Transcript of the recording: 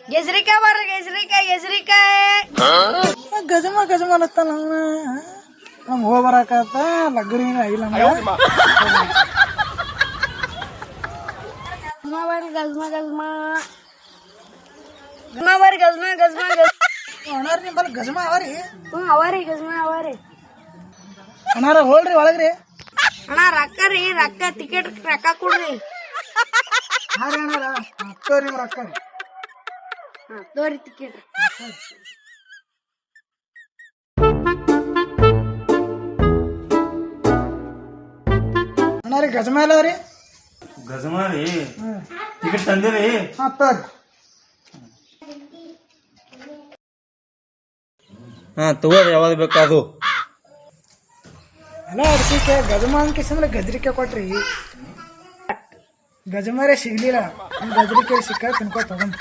ಗೆಜ್ರಿಕಾಯಿ ಬರ್ರಿ ಗೆಜ್ರಿಕಾಯಿ ಗಜಮ ಗಜಮಲತ್ತ ನಮ್ ಹೋಗ್ಬರಾಕತ್ತ ಲಗ್ಗಡಿ ಇಲ್ಲ ಅಣ್ಣಾರ ನಿಂಬಲ್ ಗಜಮ ಅವರಿ ಅವರಿ ಅಣ್ಣಾರ ಹೋಳ್ರಿ ಒಳಗ್ರಿ ಅಣ್ಣ ರೊಕ್ಕ ಟಿಕೆಟ್ ರೊಕ್ಕ ಕೊಡ್ರಿ ಹಾರಿ ಅಣ್ಣಾರ ತೋರಿ ರೊಕ್ಕ ತೋರಿ ಟಿಕೆಟ್ ಅಣ್ಣಾರಿ ಗಜಮ ಇಲ್ಲ ಅವ್ರಿ ಗಜಮ ರೀ ಟಿಕೆಟ್ ತಂದಿರಿ ತೋರಿ ತಗೋರಿ ಯಾವ್ದು ಬೇಕಾದು ಅಲ್ಲ ಅರ್ಸಿಕೆ ಗಜಮ ಅಂಕಿಸಂದ್ರೆ ಗಜ್ರಿಕೆ ಕೊಟ್ರಿ ಗಜಮರೇ ಸಿಗ್ಲಿಲ್ಲ ಗಜ್ರಿಕೆ ಸಿಕ್ಕ ತಿನ್ಕೋ ತಗೊಂಡ್